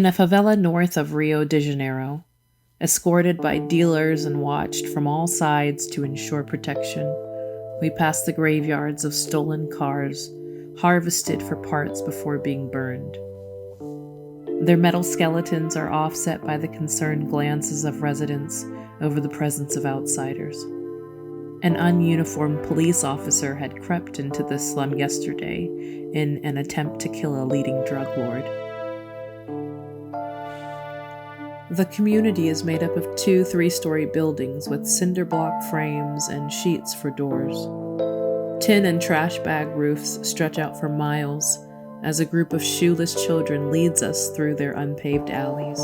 In a favela north of Rio de Janeiro, escorted by dealers and watched from all sides to ensure protection, we pass the graveyards of stolen cars, harvested for parts before being burned. Their metal skeletons are offset by the concerned glances of residents over the presence of outsiders. An ununiformed police officer had crept into the slum yesterday in an attempt to kill a leading drug lord. The community is made up of 2 3-story buildings with cinder block frames and sheets for doors. Tin and trash bag roofs stretch out for miles as a group of shoeless children leads us through their unpaved alleys,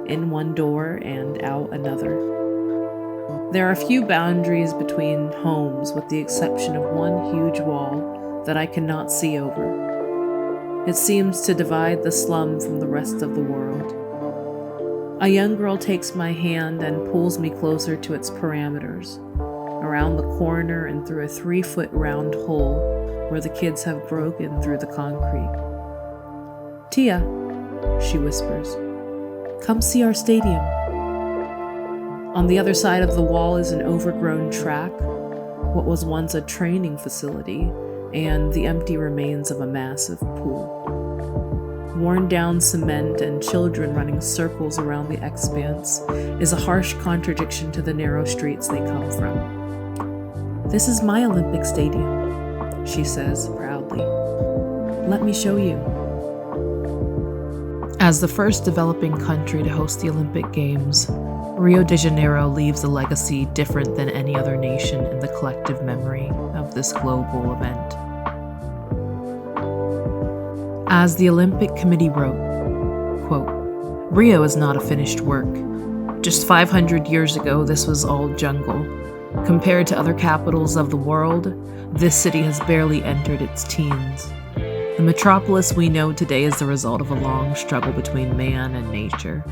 in one door and out another. There are few boundaries between homes with the exception of one huge wall that I cannot see over. It seems to divide the slum from the rest of the world. A young girl takes my hand and pulls me closer to its parameters, around the corner and through a 3-foot round hole where the kids have broken through the concrete. "Tia," she whispers, "come see our stadium." On the other side of the wall is an overgrown track, what was once a training facility, and the empty remains of a massive pool. Worn down cement and children running circles around the expanse is a harsh contradiction to the narrow streets they come from. "This is my Olympic stadium," she says proudly. "Let me show you." As the first developing country to host the Olympic Games, Rio de Janeiro leaves a legacy different than any other nation in the collective memory of this global event. As the Olympic Committee wrote, quote, "Rio is not a finished work. Just 500 years ago, this was all jungle. Compared to other capitals of the world, this city has barely entered its teens. The metropolis we know today is the result of a long struggle between man and nature.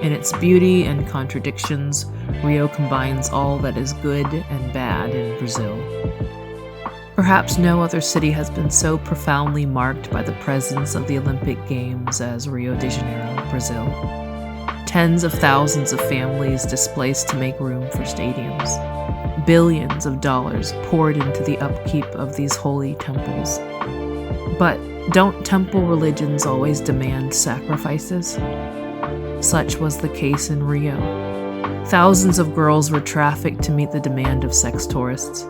In its beauty and contradictions, Rio combines all that is good and bad in Brazil. Perhaps no other city has been so profoundly marked by the presence of the Olympic Games as Rio de Janeiro, Brazil. Tens of thousands of families displaced to make room for stadiums. Billions of dollars poured into the upkeep of these holy temples. But don't temple religions always demand sacrifices? Such was the case in Rio. Thousands of girls were trafficked to meet the demand of sex tourists.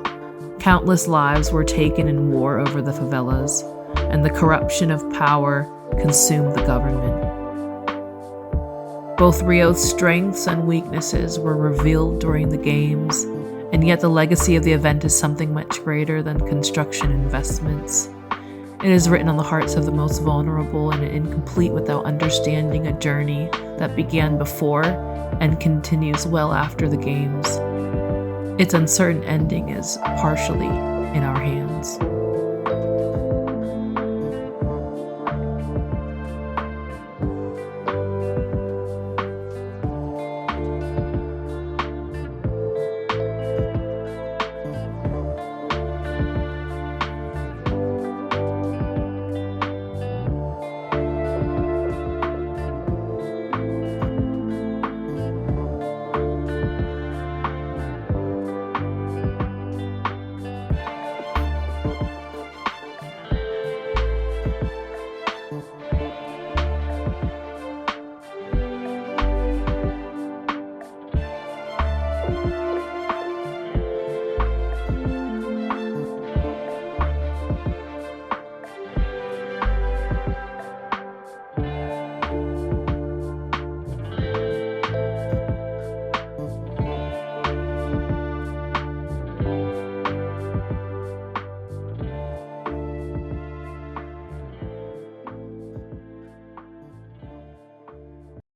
Countless lives were taken in war over the favelas, and the corruption of power consumed the government. Both Rio's strengths and weaknesses were revealed during the Games, and yet the legacy of the event is something much greater than construction investments. It is written on the hearts of the most vulnerable and incomplete without understanding a journey that began before and continues well after the Games. Its uncertain ending is partially in our hands.